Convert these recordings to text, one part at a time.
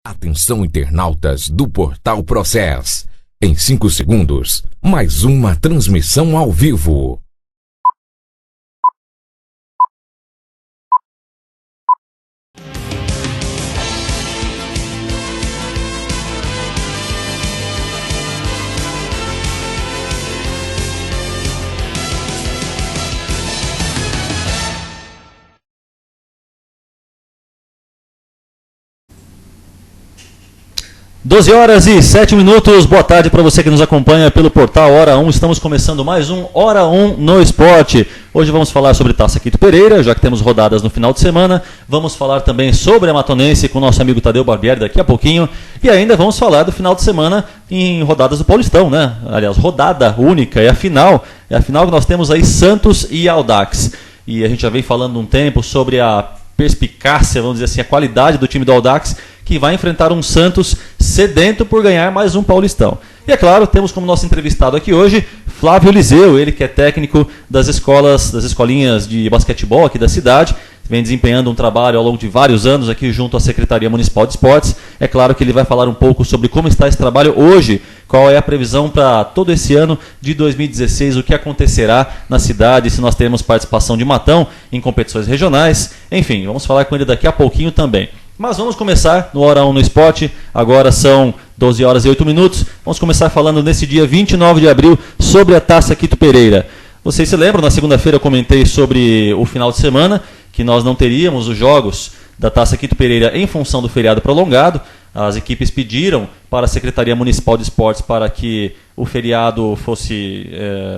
Atenção, internautas do Portal Process. Em 5 segundos, mais uma transmissão ao vivo. Doze horas e 7 minutos, boa tarde para você que nos acompanha pelo portal Hora 1. Estamos começando mais um Hora 1 no Esporte. Hoje vamos falar sobre Taça Quito Pereira, já que temos rodadas no final de semana. Vamos falar também sobre a Matonense com o nosso amigo Tadeu Barbieri daqui a pouquinho. E ainda vamos falar do final de semana em rodadas do Paulistão, né? Aliás, rodada única, é a final que nós temos aí Santos e Audax. E a gente já vem falando um tempo sobre a perspicácia, vamos dizer assim, a qualidade do time do Audax, que vai enfrentar um Santos sedento por ganhar mais um Paulistão. E é claro, temos como nosso entrevistado aqui hoje Flávio Liseu, ele que é técnico das escolinhas de basquetebol aqui da cidade, vem desempenhando um trabalho ao longo de vários anos aqui junto à Secretaria Municipal de Esportes. É claro que ele vai falar um pouco sobre como está esse trabalho hoje, qual é a previsão para todo esse ano de 2016, o que acontecerá na cidade, se nós teremos participação de Matão em competições regionais. Enfim, vamos falar com ele daqui a pouquinho também. Mas vamos começar no Hora 1 no Esporte, agora são 12 horas e 8 minutos. Vamos começar falando nesse dia 29 de abril sobre a Taça Quito Pereira. Vocês se lembram, na segunda-feira eu comentei sobre o final de semana, que nós não teríamos os jogos da Taça Quito Pereira em função do feriado prolongado. As equipes pediram para a Secretaria Municipal de Esportes para que o feriado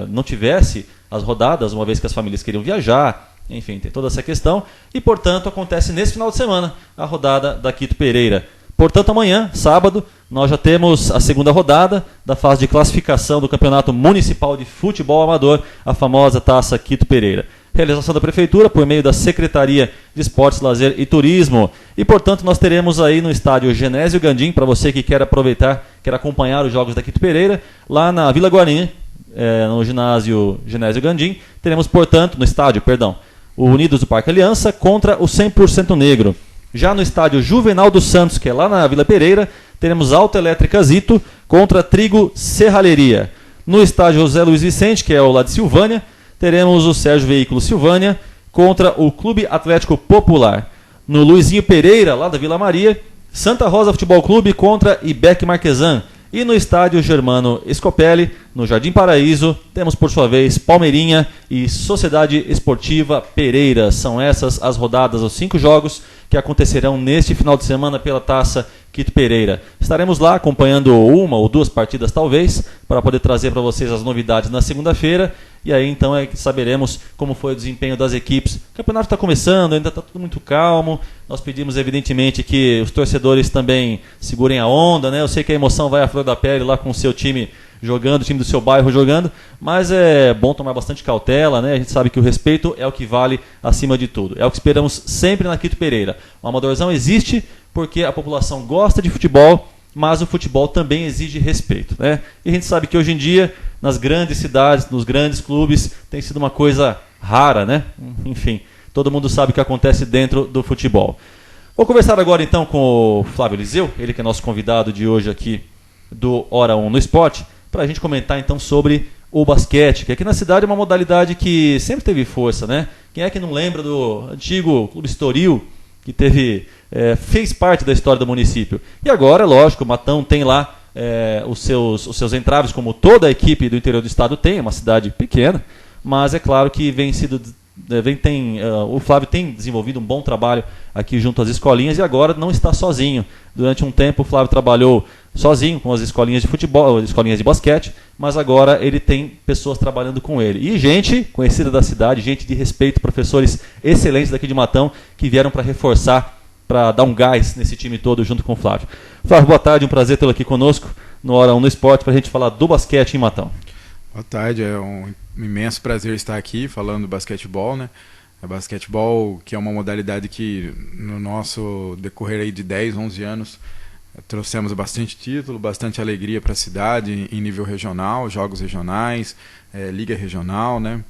não tivesse as rodadas, uma vez que as famílias queriam viajar. Enfim, tem toda essa questão. E, portanto, acontece nesse final de semana a rodada da Quito Pereira. Portanto, amanhã, sábado, nós já temos a segunda rodada da fase de classificação do Campeonato Municipal de Futebol Amador, a famosa Taça Quito Pereira. Realização da Prefeitura por meio da Secretaria de Esportes, Lazer e Turismo. E, portanto, nós teremos aí no estádio Genésio Gandim, para você que quer aproveitar, quer acompanhar os jogos da Quito Pereira, lá na Vila Guarani, no ginásio Genésio Gandim, teremos, portanto, no estádio, o Unidos do Parque Aliança contra o 100% Negro. Já no estádio Juvenal dos Santos, que é lá na Vila Pereira, teremos Autoelétrica Zito contra Trigo Serralheria. No estádio José Luiz Vicente, que é o lá de Silvânia, teremos o Sérgio Veículo Silvânia contra o Clube Atlético Popular. No Luizinho Pereira, lá da Vila Maria, Santa Rosa Futebol Clube contra Ibec Marquesan. E no estádio Germano Scopelli, no Jardim Paraíso, temos por sua vez Palmeirinha e Sociedade Esportiva Pereira. São essas as rodadas, os 5 jogos que acontecerão neste final de semana pela Taça Quito Pereira. Estaremos lá acompanhando uma ou 2 partidas talvez, para poder trazer para vocês as novidades na segunda-feira. E aí então é que saberemos como foi o desempenho das equipes. O campeonato está começando, ainda está tudo muito calmo. Nós pedimos evidentemente que os torcedores também segurem a onda, né? Eu sei que a emoção vai à flor da pele lá com o seu time jogando, o time do seu bairro jogando, mas é bom tomar bastante cautela, né? A gente sabe que o respeito é o que vale acima de tudo. É o que esperamos sempre na Quito Pereira. O amadorzão existe porque a população gosta de futebol, mas o futebol também exige respeito, né? E a gente sabe que hoje em dia, nas grandes cidades, nos grandes clubes, tem sido uma coisa rara, né? Enfim, todo mundo sabe o que acontece dentro do futebol. Vou conversar agora então com o Flávio Liseu, ele que é nosso convidado de hoje aqui do Hora 1 no Esporte, para a gente comentar então sobre o basquete, que aqui na cidade é uma modalidade que sempre teve força, né? Quem é que não lembra do antigo Clube Estoril, que fez parte da história do município? E agora, lógico, o Matão tem lá os seus entraves, como toda a equipe do interior do estado tem, é uma cidade pequena, mas é claro que o Flávio tem desenvolvido um bom trabalho aqui junto às escolinhas e agora não está sozinho. Durante um tempo o Flávio trabalhou sozinho com as escolinhas de futebol, as escolinhas de basquete, mas agora ele tem pessoas trabalhando com ele. E gente conhecida da cidade, gente de respeito, professores excelentes daqui de Matão, que vieram para reforçar, para dar um gás nesse time todo junto com o Flávio. Flávio, boa tarde, um prazer tê-lo aqui conosco no Hora 1 no Esporte, para a gente falar do basquete em Matão. Boa tarde, é um imenso prazer estar aqui falando do basquetebol, né? O basquetebol, que é uma modalidade que no nosso decorrer aí de 10, 11 anos trouxemos bastante título, bastante alegria para a cidade em nível regional, jogos regionais, liga regional, né?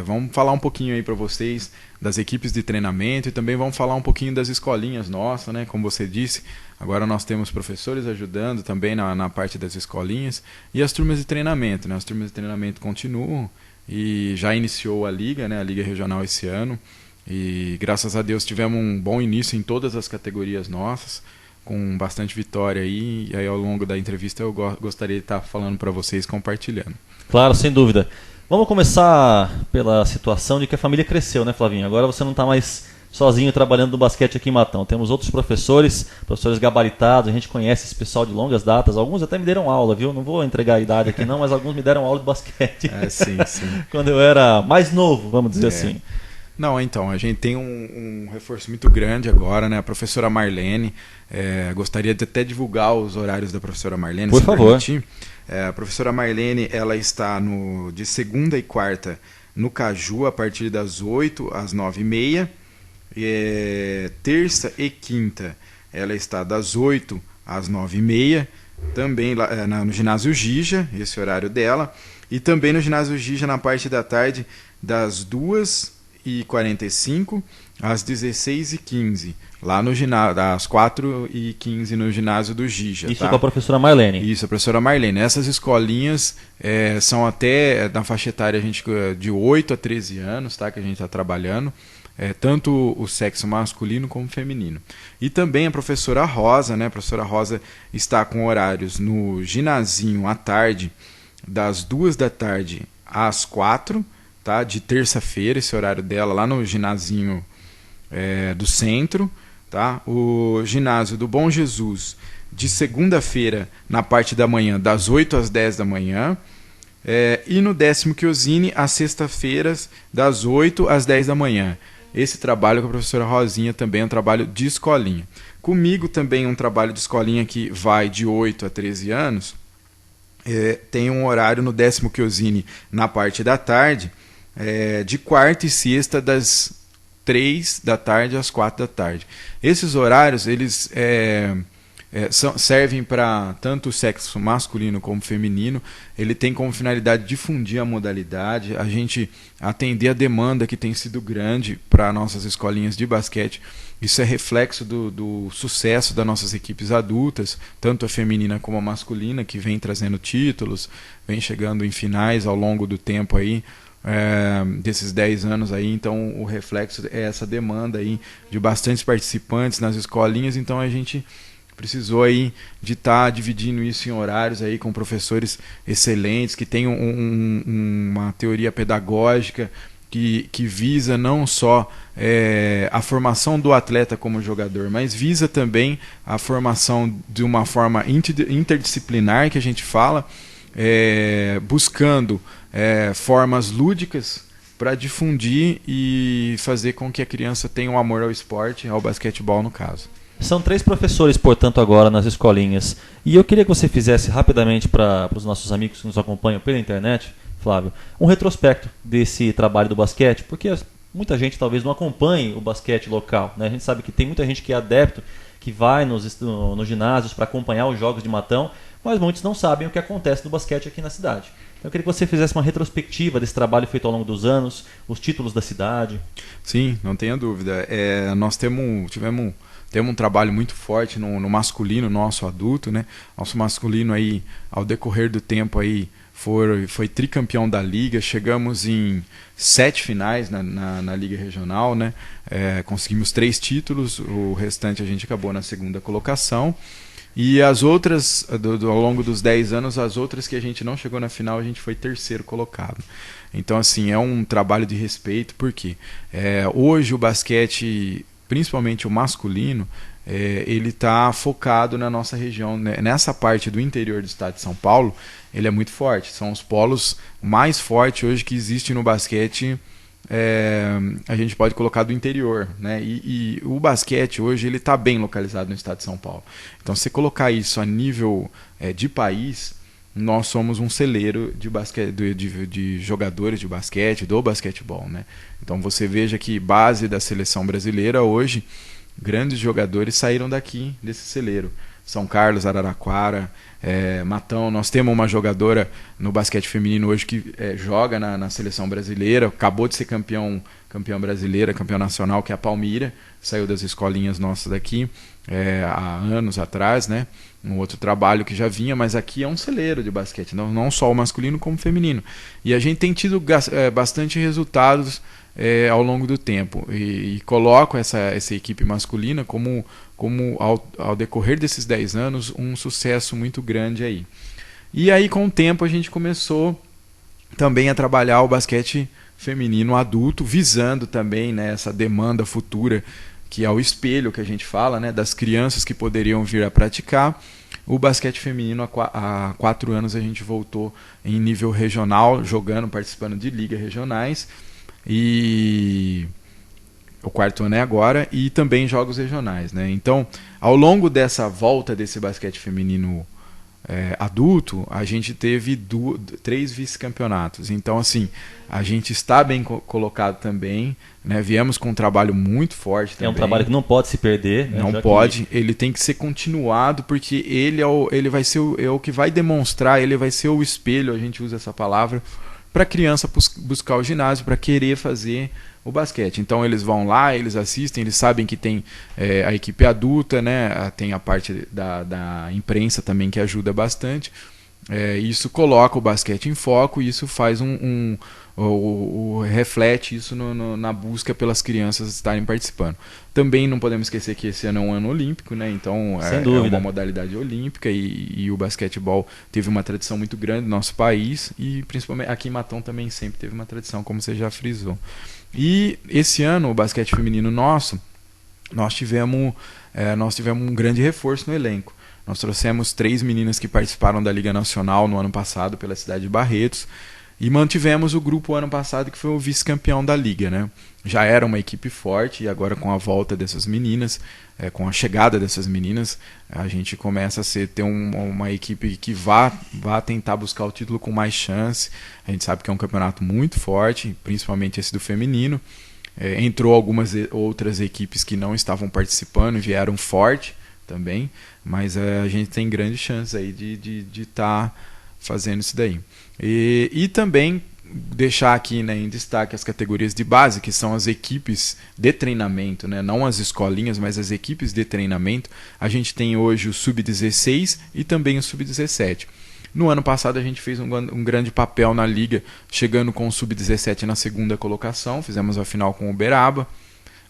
Vamos falar um pouquinho aí para vocês das equipes de treinamento e também vamos falar um pouquinho das escolinhas nossas, né? Como você disse, agora nós temos professores ajudando também na parte das escolinhas e as turmas de treinamento, né? As turmas de treinamento continuam e já iniciou a Liga, né? A Liga Regional esse ano e graças a Deus tivemos um bom início em todas as categorias nossas, com bastante vitória aí, e aí ao longo da entrevista eu gostaria de estar falando para vocês, compartilhando. Claro, sem dúvida. Vamos começar pela situação de que a família cresceu, né, Flavinho? Agora você não está mais sozinho trabalhando no basquete aqui em Matão. Temos outros professores gabaritados, a gente conhece esse pessoal de longas datas. Alguns até me deram aula, viu? Não vou entregar a idade aqui não, mas alguns me deram aula de basquete. Sim, sim. Quando eu era mais novo, vamos dizer assim. Não, então, a gente tem um reforço muito grande agora, né? A professora Marlene, gostaria de até divulgar os horários da professora Marlene, por favor. A professora Marlene, ela está de segunda e quarta no Caju, a partir das 8 às 9h30. Terça e quinta, ela está das 8 às 9h30, também lá, no ginásio Gija, esse horário dela, e também no ginásio Gija na parte da tarde, das 2h45 às 16h15, lá no ginásio, às 4h15 no ginásio do Gija. Isso, tá? Com a professora Marlene. Isso, a professora Marlene. Essas escolinhas são até na faixa etária de 8 a 13 anos, tá? Que a gente está trabalhando. Tanto o sexo masculino como feminino. E também a professora Rosa, né? A professora Rosa está com horários no ginazinho à tarde, das 2 da tarde às 4, tá? De terça-feira, esse horário dela, lá no ginazinho do centro, tá? O ginásio do Bom Jesus, de segunda-feira, na parte da manhã, das 8 às 10 da manhã. E no 10º Chiosini, às sextas-feiras, das 8 às 10 da manhã. Esse trabalho com a professora Rosinha também é um trabalho de escolinha. Comigo também um trabalho de escolinha que vai de 8 a 13 anos. Tem um horário no 10º Chiosini na parte da tarde, de quarta e sexta das 3 da tarde às 4 da tarde. Esses horários eles servem para tanto o sexo masculino como feminino. Ele tem como finalidade difundir a modalidade, a gente atender a demanda que tem sido grande para nossas escolinhas de basquete. Isso é reflexo do sucesso das nossas equipes adultas, tanto a feminina como a masculina, que vem trazendo títulos, vem chegando em finais ao longo do tempo aí, desses 10 anos aí. Então o reflexo é essa demanda aí de bastantes participantes nas escolinhas. Então a gente precisou aí de estar dividindo isso em horários aí com professores excelentes que têm uma teoria pedagógica que visa não só a formação do atleta como jogador, mas visa também a formação de uma forma interdisciplinar, que a gente fala, buscando formas lúdicas para difundir e fazer com que a criança tenha um amor ao esporte, ao basquetebol no caso. São 3 professores, portanto, agora nas escolinhas. E eu queria que você fizesse rapidamente para os nossos amigos que nos acompanham pela internet, Flávio, um retrospecto desse trabalho do basquete, porque muita gente talvez não acompanhe o basquete local, né? A gente sabe que tem muita gente que é adepto, que vai nos ginásios para acompanhar os jogos de Matão, mas muitos não sabem o que acontece no basquete aqui na cidade. Então eu queria que você fizesse uma retrospectiva desse trabalho feito ao longo dos anos, os títulos da cidade. Sim, não tenha dúvida. Nós tivemos um trabalho muito forte no masculino nosso adulto, né? Nosso masculino aí, ao decorrer do tempo aí, foi tricampeão da liga. Chegamos em 7 finais na liga regional, né? Conseguimos 3 títulos, o restante a gente acabou na segunda colocação. E as outras, ao longo dos 10 anos, as outras que a gente não chegou na final, a gente foi terceiro colocado. Então, assim, é um trabalho de respeito, porque hoje o basquete, principalmente o masculino, ele está focado na nossa região, né? Nessa parte do interior do estado de São Paulo, ele é muito forte. São os polos mais fortes hoje que existem no basquete, a gente pode colocar do interior, né? E o basquete hoje ele está bem localizado no estado de São Paulo. Então, se colocar isso a nível de país, nós somos um celeiro de jogadores de basquete, do basquetebol, né? Então você veja que base da seleção brasileira hoje, grandes jogadores saíram daqui, desse celeiro. São Carlos, Araraquara, Matão. Nós temos uma jogadora no basquete feminino hoje que joga na seleção brasileira, acabou de ser campeã brasileira, campeã nacional, que é a Palmira, saiu das escolinhas nossas daqui há anos atrás, né? Um outro trabalho que já vinha, mas aqui é um celeiro de basquete, não só o masculino como o feminino. E a gente tem tido bastante resultados ao longo do tempo, e coloco essa equipe masculina como ao decorrer desses 10 anos um sucesso muito grande aí. E aí com o tempo a gente começou também a trabalhar o basquete feminino adulto, visando também, né, essa demanda futura, que é o espelho que a gente fala, né, das crianças que poderiam vir a praticar. O basquete feminino, há 4 anos a gente voltou em nível regional, participando de ligas regionais, e o 4º ano é agora, e também jogos regionais, né? Então, ao longo dessa volta desse basquete feminino adulto, a gente teve 3 vice-campeonatos. Então, assim, a gente está bem colocado também, né? Viemos com um trabalho muito forte também. É um trabalho que não pode se perder, né? Não pode, ele tem que ser continuado, porque ele vai ser o que vai demonstrar, ele vai ser o espelho, a gente usa essa palavra, para a criança buscar o ginásio, para querer fazer o basquete. Então eles vão lá, eles assistem, eles sabem que tem a equipe adulta, né? Tem a parte da imprensa também que ajuda bastante. Isso coloca o basquete em foco, e isso faz reflete isso na busca pelas crianças estarem participando. Também não podemos esquecer que esse ano é um ano olímpico, né? Então é uma modalidade olímpica, e o basquetebol teve uma tradição muito grande no nosso país, e principalmente aqui em Matão também sempre teve uma tradição, como você já frisou. E esse ano o basquete feminino nós tivemos um grande reforço no elenco. Nós trouxemos 3 meninas que participaram da Liga Nacional no ano passado pela cidade de Barretos, e mantivemos o grupo ano passado, que foi o vice-campeão da Liga, né? Já era uma equipe forte, e agora com a volta dessas meninas, com a chegada dessas meninas, a gente começa a ter uma equipe que vá tentar buscar o título com mais chance. A gente sabe que é um campeonato muito forte, principalmente esse do feminino. Entrou algumas outras equipes que não estavam participando e vieram forte também, mas a gente tem grandes chances aí de estar fazendo isso daí. E também deixar aqui, né, em destaque as categorias de base, que são as equipes de treinamento, né, não as escolinhas, mas as equipes de treinamento. A gente tem hoje o Sub-16 e também o Sub-17. No ano passado a gente fez um grande papel na liga, chegando com o Sub-17 na 2ª colocação, fizemos a final com o Uberaba,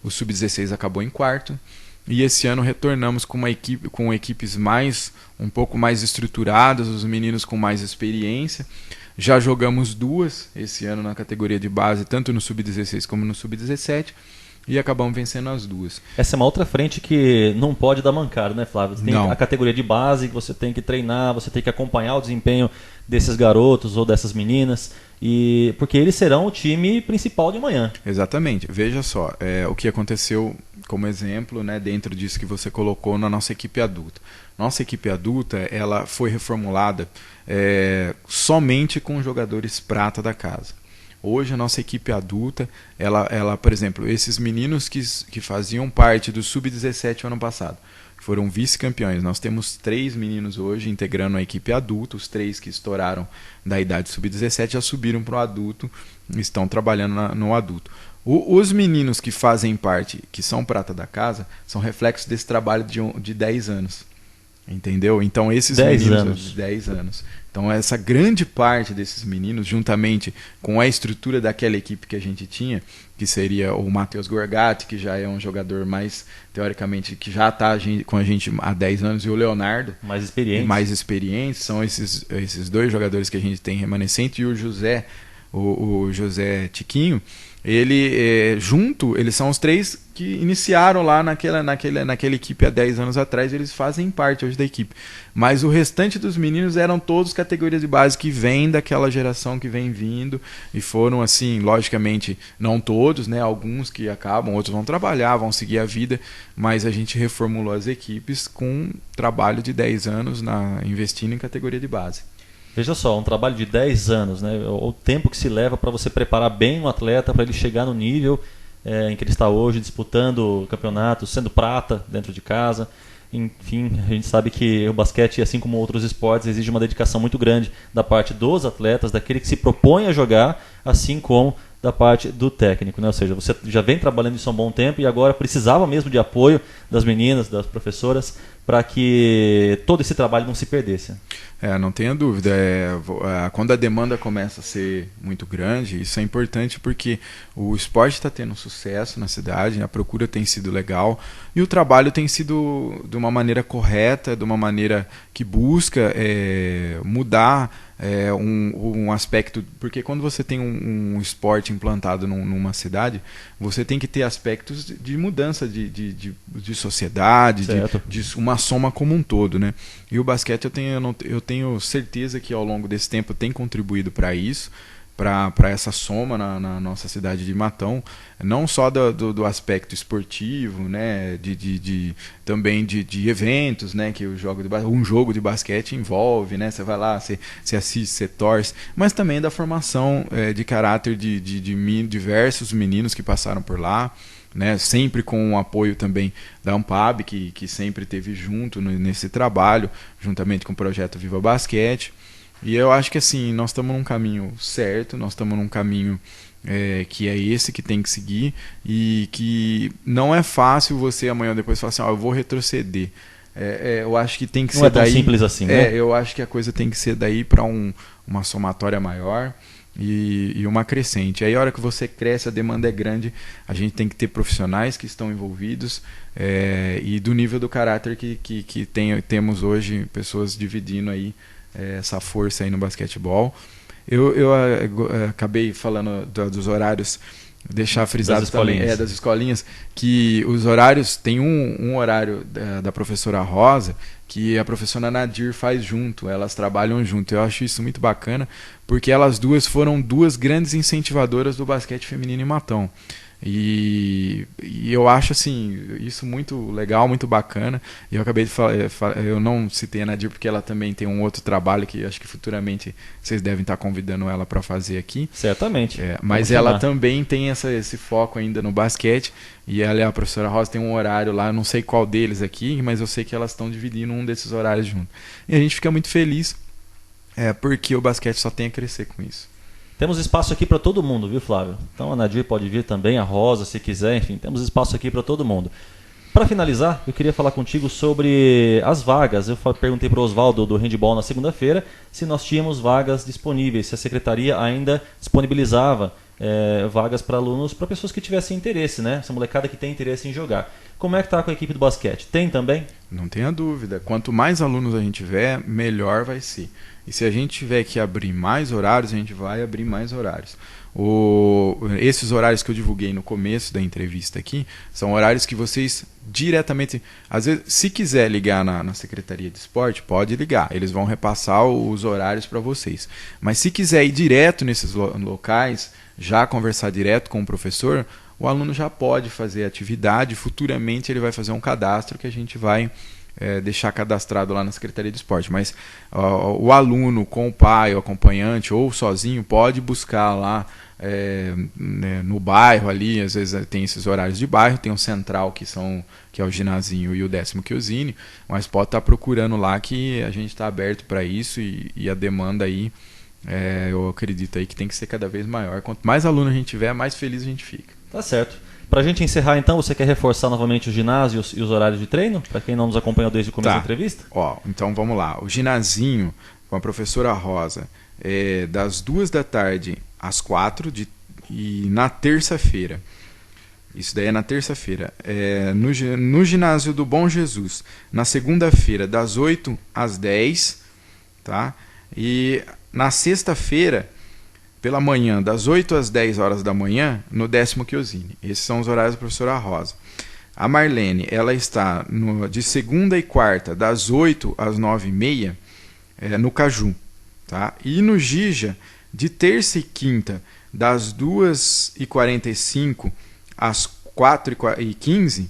o Sub-16 acabou em 4º, e esse ano retornamos com equipes um pouco mais estruturadas, os meninos com mais experiência. Já jogamos 2 esse ano na categoria de base, tanto no Sub-16 como no Sub-17, e acabamos vencendo as 2. Essa é uma outra frente que não pode dar mancada, né, Flávio? Tem não. A categoria de base que você tem que treinar, você tem que acompanhar o desempenho desses garotos ou dessas meninas, porque eles serão o time principal de amanhã. Exatamente. Veja só, o que aconteceu como exemplo, né, dentro disso que você colocou na nossa equipe adulta. Nossa equipe adulta, ela foi reformulada somente com jogadores prata da casa. Hoje a nossa equipe adulta, ela, por exemplo, esses meninos que faziam parte do Sub-17 ano passado, foram vice-campeões. Nós temos 3 meninos hoje integrando a equipe adulta, os 3 que estouraram da idade Sub-17 já subiram para o adulto, estão trabalhando no adulto. Os meninos que fazem parte, que são prata da casa, são reflexos desse trabalho de 10 anos. Entendeu? Então esses 10 meninos anos. de 10 anos. Então essa grande parte desses meninos, juntamente com a estrutura daquela equipe que a gente tinha, que seria o Matheus Gorgatti, que já é um jogador mais, teoricamente, que já está com a gente há 10 anos, e o Leonardo, mais experientes, são esses 2 jogadores que a gente tem remanescente, e o José, o José Tiquinho, eles são os 3 que iniciaram lá naquela equipe há 10 anos atrás, eles fazem parte hoje da equipe. Mas o restante dos meninos eram todos categorias de base que vêm daquela geração que vem vindo, e foram assim, logicamente, não todos, né? Alguns que acabam, outros vão trabalhar, vão seguir a vida, mas a gente reformulou as equipes com um trabalho de 10 anos investindo em categoria de base. Veja só, um trabalho de 10 anos, né? O tempo que se leva para você preparar bem um atleta para ele chegar no nível em que ele está hoje, disputando campeonatos, sendo prata dentro de casa. Enfim, a gente sabe que o basquete, assim como outros esportes, exige uma dedicação muito grande da parte dos atletas, daquele que se propõe a jogar, assim como da parte do técnico, né? Ou seja, você já vem trabalhando isso há um bom tempo e agora precisava mesmo de apoio das meninas, das professoras, para que todo esse trabalho não se perdesse. Não tenha dúvida. Quando a demanda começa a ser muito grande, isso é importante porque o esporte está tendo sucesso na cidade, a procura tem sido legal e o trabalho tem sido de uma maneira correta, de uma maneira que busca mudar um aspecto, porque quando você tem um esporte implantado numa cidade, você tem que ter aspectos de mudança de sociedade, de uma soma como um todo, né? E o basquete eu tenho certeza que ao longo desse tempo tem contribuído para isso, para essa soma na nossa cidade de Matão, não só do aspecto esportivo, né, também de eventos, né, que um jogo de basquete envolve, né, você vai lá, você assiste, você torce, mas também da formação de caráter de diversos meninos que passaram por lá, né, sempre com o apoio também da Ampab, que sempre esteve junto nesse trabalho, juntamente com o projeto Viva Basquete. E eu acho que assim, nós estamos num caminho certo, nós estamos num caminho que é esse que tem que seguir e que não é fácil você amanhã ou depois falar assim, eu vou retroceder. Eu acho que tem que ser daí. Não é tão simples assim, né? Eu acho que a coisa tem que ser daí para uma somatória maior e uma crescente. Aí a hora que você cresce, a demanda é grande, a gente tem que ter profissionais que estão envolvidos e do nível do caráter que temos hoje, pessoas dividindo aí essa força aí no basquetebol. Eu acabei falando dos horários, deixar frisado também das escolinhas, que os horários, tem um horário da professora Rosa que a professora Nadir faz junto, elas trabalham junto. Eu acho isso muito bacana, porque elas duas foram duas grandes incentivadoras do basquete feminino em Matão. E eu acho assim, isso muito legal, muito bacana. E eu acabei de falar, eu não citei a Nadir porque ela também tem um outro trabalho que acho que futuramente vocês devem estar convidando ela para fazer aqui. Certamente. Mas ela também tem esse foco ainda no basquete. E ela, a professora Rosa, tem um horário lá, eu não sei qual deles aqui, mas eu sei que elas estão dividindo um desses horários junto. E a gente fica muito feliz, porque o basquete só tem a crescer com isso. Temos espaço aqui para todo mundo, viu, Flávio? Então a Nadir pode vir também, a Rosa, se quiser, enfim, temos espaço aqui para todo mundo. Para finalizar, eu queria falar contigo sobre as vagas. Eu perguntei para o Oswaldo do Handball na segunda-feira se nós tínhamos vagas disponíveis, se a secretaria ainda disponibilizava vagas para alunos, para pessoas que tivessem interesse, né? Essa molecada que tem interesse em jogar. Como é que está com a equipe do basquete? Tem também? Não tenha dúvida. Quanto mais alunos a gente tiver, melhor vai ser. E se a gente tiver que abrir mais horários, a gente vai abrir mais horários. Esses horários que eu divulguei no começo da entrevista aqui, são horários que vocês diretamente, às vezes, se quiser ligar na Secretaria de Esporte, pode ligar, eles vão repassar os horários para vocês. Mas se quiser ir direto nesses locais, já conversar direto com o professor, o aluno já pode fazer atividade, futuramente ele vai fazer um cadastro que a gente vai deixar cadastrado lá na Secretaria de Esporte. Mas o aluno com o pai, o acompanhante ou sozinho pode buscar lá no bairro ali, às vezes tem esses horários de bairro, tem o central que é o Ginazinho e o 10º Chiusini, mas pode estar procurando lá que a gente está aberto para isso e a demanda aí eu acredito aí que tem que ser cada vez maior. Quanto mais aluno a gente tiver, mais feliz a gente fica. Tá certo. Para a gente encerrar então, você quer reforçar novamente o ginásio e os horários de treino? Para quem não nos acompanhou desde o começo da entrevista? Então vamos lá. O ginazinho com a professora Rosa das 2 da tarde às 4 e na terça-feira. Isso daí é na terça-feira. No ginásio do Bom Jesus, na segunda-feira, das 8 às 10, tá? E na sexta-feira, pela manhã, das 8 às 10 horas da manhã, no 10º Chiusini. Esses são os horários da professora Rosa. A Marlene, ela está de segunda e quarta, das 8 às 9h30, no Caju. Tá? E no Gija, de terça e quinta, das 2h45 às 4h15,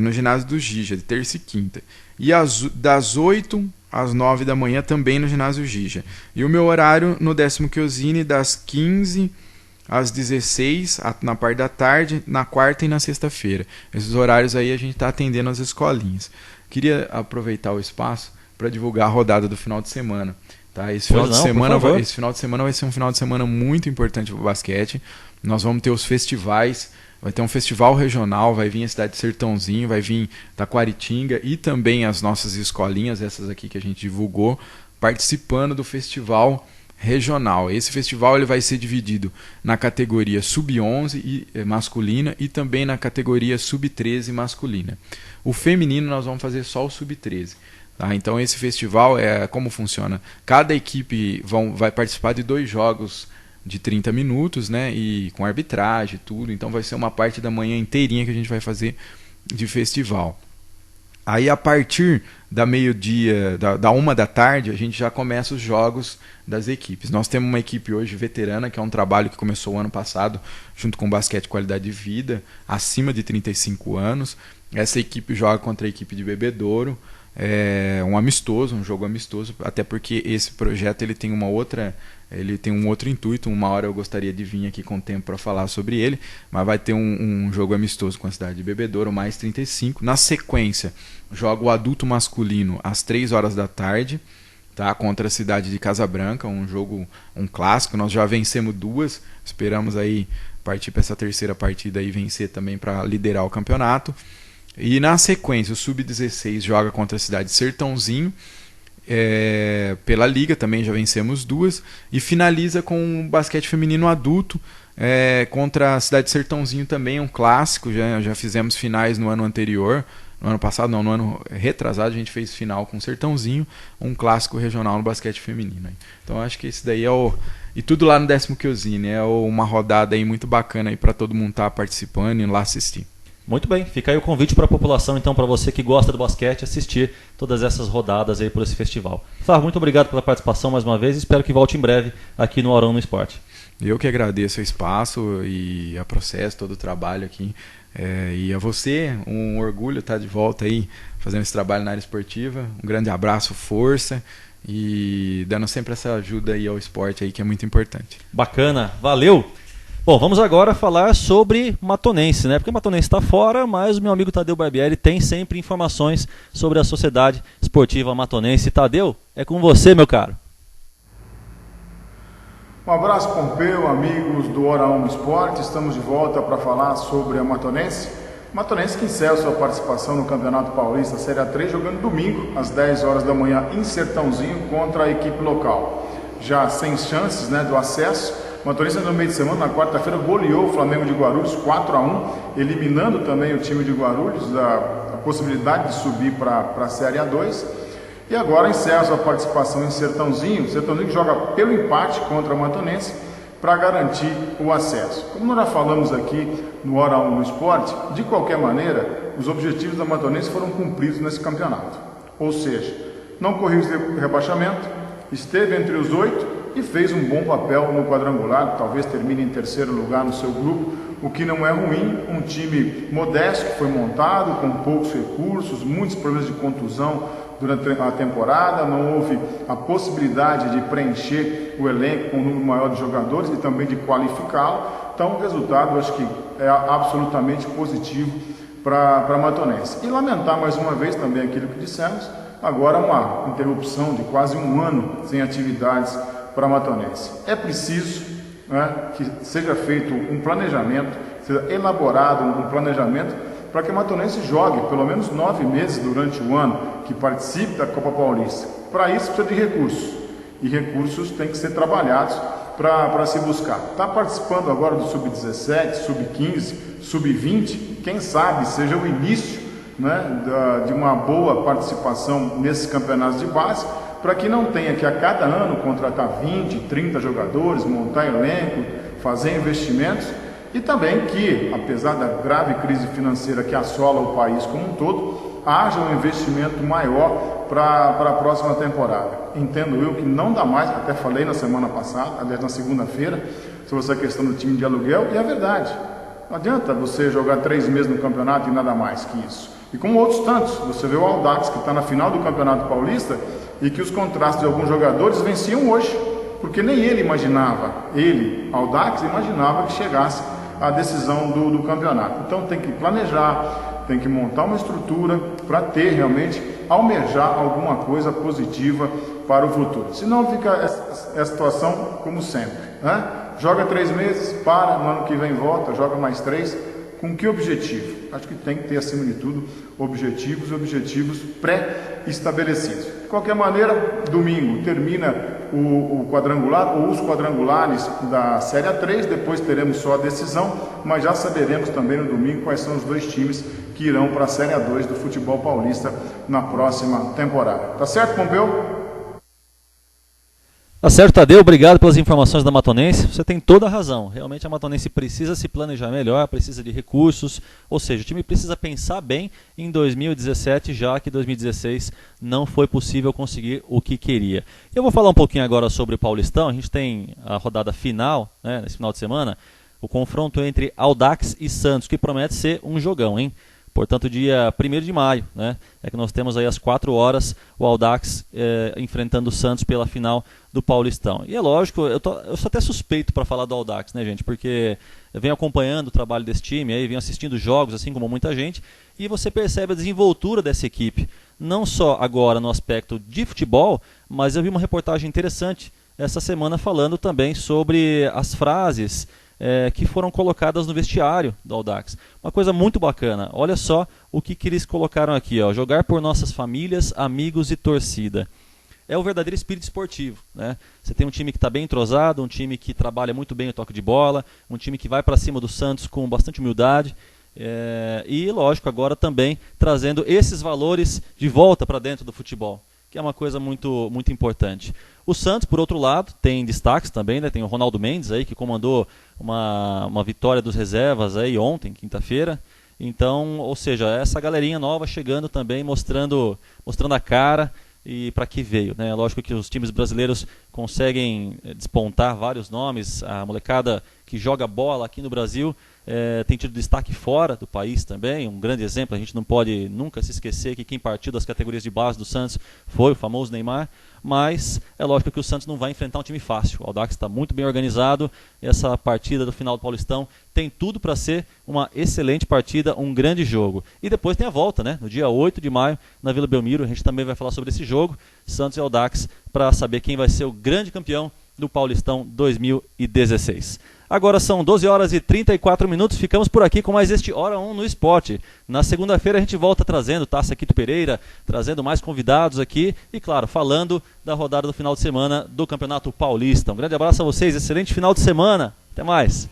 no ginásio do Gija, de terça e quinta. E das 8 às 9 da manhã também no ginásio Gija. E o meu horário no 10º Chiusini, das 15 às 16, na parte da tarde, na quarta e na sexta-feira. Esses horários aí a gente está atendendo as escolinhas. Queria aproveitar o espaço para divulgar a rodada do final de semana. Tá? Esse final de semana vai ser um final de semana muito importante para o basquete. Nós vamos ter os festivais. Vai ter um festival regional, vai vir a cidade de Sertãozinho, vai vir Taquaritinga e também as nossas escolinhas, essas aqui que a gente divulgou, participando do festival regional. Esse festival ele vai ser dividido na categoria sub-11 masculina e também na categoria sub-13 masculina. O feminino nós vamos fazer só o sub-13. Tá? Então esse festival, como funciona? Cada equipe vai participar de 2 jogos de 30 minutos, né? E com arbitragem e tudo. Então vai ser uma parte da manhã inteirinha que a gente vai fazer de festival. Aí a partir da meio-dia, da 1 da tarde, a gente já começa os jogos das equipes. Nós temos uma equipe hoje veterana, que é um trabalho que começou o ano passado, junto com o Basquete Qualidade de Vida, acima de 35 anos. Essa equipe joga contra a equipe de Bebedouro. É um jogo amistoso, até porque esse projeto ele tem um outro intuito. Uma hora eu gostaria de vir aqui com o tempo para falar sobre ele, mas vai ter um jogo amistoso com a cidade de Bebedouro, mais 35. Na sequência, joga o adulto masculino às 3 horas da tarde, tá? Contra a cidade de Casabranca, um clássico. Nós já vencemos 2, esperamos aí partir para essa terceira partida e vencer também para liderar o campeonato. E na sequência, o Sub-16 joga contra a cidade de Sertãozinho, pela Liga, também já vencemos 2. E finaliza com o basquete feminino adulto, contra a cidade de Sertãozinho também, um clássico. Já fizemos finais no ano anterior, no ano passado não, no ano retrasado a gente fez final com o Sertãozinho, um clássico regional no basquete feminino. Então acho que esse daí e tudo lá no 10º Chiosini, uma rodada aí muito bacana para todo mundo estar participando e ir lá assistir. Muito bem, fica aí o convite para a população, então, para você que gosta do basquete, assistir todas essas rodadas aí por esse festival. Flávio, muito obrigado pela participação mais uma vez e espero que volte em breve aqui no Hora 1 no Esporte. Eu que agradeço o espaço e a Processo, todo o trabalho aqui. E a você, um orgulho estar de volta aí, fazendo esse trabalho na área esportiva. Um grande abraço, força e dando sempre essa ajuda aí ao esporte aí, que é muito importante. Bacana, valeu! Bom, vamos agora falar sobre Matonense, né? Porque Matonense está fora, mas o meu amigo Tadeu Barbieri tem sempre informações sobre a Sociedade Esportiva Matonense. Tadeu, é com você, meu caro. Um abraço, Pompeu, amigos do Hora 1 Esporte. Estamos de volta para falar sobre a Matonense. Matonense que encerra sua participação no Campeonato Paulista Série A3, jogando domingo, às 10 horas da manhã, em Sertãozinho, contra a equipe local. Já sem chances, né, do acesso. Matonense no meio de semana, na quarta-feira, goleou o Flamengo de Guarulhos 4-1, eliminando também o time de Guarulhos da possibilidade de subir para a Série A2. E agora encerra sua participação em Sertãozinho. Sertãozinho que joga pelo empate contra a Matonense para garantir o acesso. Como nós já falamos aqui no Hora 1 no Esporte, de qualquer maneira, os objetivos da Matonense foram cumpridos nesse campeonato. Ou seja, não correu o rebaixamento, esteve entre os 8 e fez um bom papel no quadrangular, talvez termine em terceiro lugar no seu grupo, o que não é ruim. Um time modesto que foi montado, com poucos recursos, muitos problemas de contusão durante a temporada, não houve a possibilidade de preencher o elenco com um número maior de jogadores e também de qualificá-lo. Então o resultado eu acho que é absolutamente positivo para a Matonense. E lamentar mais uma vez também aquilo que dissemos, agora uma interrupção de quase um ano sem atividades para a Matonense. É preciso, né, que seja feito um planejamento, seja elaborado um planejamento para que a Matonense jogue pelo menos 9 meses durante o ano, que participe da Copa Paulista. Para isso precisa de recursos, e recursos têm que ser trabalhados para se buscar. Está participando agora do Sub-17, Sub-15, Sub-20, quem sabe seja o início, né, de uma boa participação nesses campeonatos de base, para que não tenha que a cada ano contratar 20, 30 jogadores, montar elenco, fazer investimentos, e também que, apesar da grave crise financeira que assola o país como um todo, haja um investimento maior para a próxima temporada. Entendo eu que não dá mais, até falei na semana passada, aliás na segunda-feira, sobre essa questão do time de aluguel, e é verdade. Não adianta você jogar 3 meses no campeonato e nada mais que isso. E como outros tantos, você vê o Audax que está na final do Campeonato Paulista e que os contratos de alguns jogadores venciam hoje, porque nem ele imaginava, Audax, imaginava que chegasse a decisão do campeonato. Então tem que planejar, tem que montar uma estrutura para ter realmente, almejar alguma coisa positiva para o futuro. Senão fica a situação como sempre, né? Joga 3 meses, para, no ano que vem volta, joga mais 3. Com que objetivo? Acho que tem que ter, acima de tudo, objetivos pré-estabelecidos. De qualquer maneira, domingo termina o quadrangular, ou os quadrangulares da Série A3, depois teremos só a decisão, mas já saberemos também no domingo quais são os 2 times que irão para a Série A2 do futebol paulista na próxima temporada. Tá certo, Pompeu? Tá certo, Tadeu, obrigado pelas informações da Matonense. Você tem toda a razão. Realmente a Matonense precisa se planejar melhor, precisa de recursos, ou seja, o time precisa pensar bem em 2017, já que 2016 não foi possível conseguir o que queria. Eu vou falar um pouquinho agora sobre o Paulistão. A gente tem a rodada final, né, nesse final de semana, o confronto entre Audax e Santos, que promete ser um jogão, hein? Portanto, dia 1º de maio, né, é que nós temos aí às 4 horas o Audax enfrentando o Santos pela final do Paulistão. E é lógico, eu sou até suspeito para falar do Audax, né, gente, porque eu venho acompanhando o trabalho desse time, aí venho assistindo jogos, assim como muita gente, e você percebe a desenvoltura dessa equipe, não só agora no aspecto de futebol, mas eu vi uma reportagem interessante essa semana falando também sobre as frases que foram colocadas no vestiário do Audax. Uma coisa muito bacana. Olha só o que eles colocaram aqui, ó. Jogar por nossas famílias, amigos e torcida. É o verdadeiro espírito esportivo, né? Você tem um time que está bem entrosado, um time que trabalha muito bem o toque de bola, um time que vai para cima do Santos com bastante humildade. E, lógico, agora também trazendo esses valores de volta para dentro do futebol, que é uma coisa muito, muito importante. O Santos, por outro lado, tem destaques também, né? Tem o Ronaldo Mendes aí, que comandou uma vitória dos reservas aí ontem, quinta-feira. Então, ou seja, essa galerinha nova chegando também, mostrando a cara e para que veio, né? Lógico que os times brasileiros conseguem despontar vários nomes, a molecada que joga bola aqui no Brasil tem tido destaque fora do país também. Um grande exemplo, a gente não pode nunca se esquecer que quem partiu das categorias de base do Santos foi o famoso Neymar, mas é lógico que o Santos não vai enfrentar um time fácil. O Audax está muito bem organizado, essa partida do final do Paulistão tem tudo para ser uma excelente partida, um grande jogo. E depois tem a volta, né? No dia 8 de maio, na Vila Belmiro, a gente também vai falar sobre esse jogo, Santos e Audax, para saber quem vai ser o grande campeão do Paulistão 2016. Agora são 12 horas e 34 minutos, ficamos por aqui com mais este Hora 1 no Esporte. Na segunda-feira a gente volta trazendo Taça Quito Pereira, trazendo mais convidados aqui e, claro, falando da rodada do final de semana do Campeonato Paulista. Um grande abraço a vocês, excelente final de semana, até mais!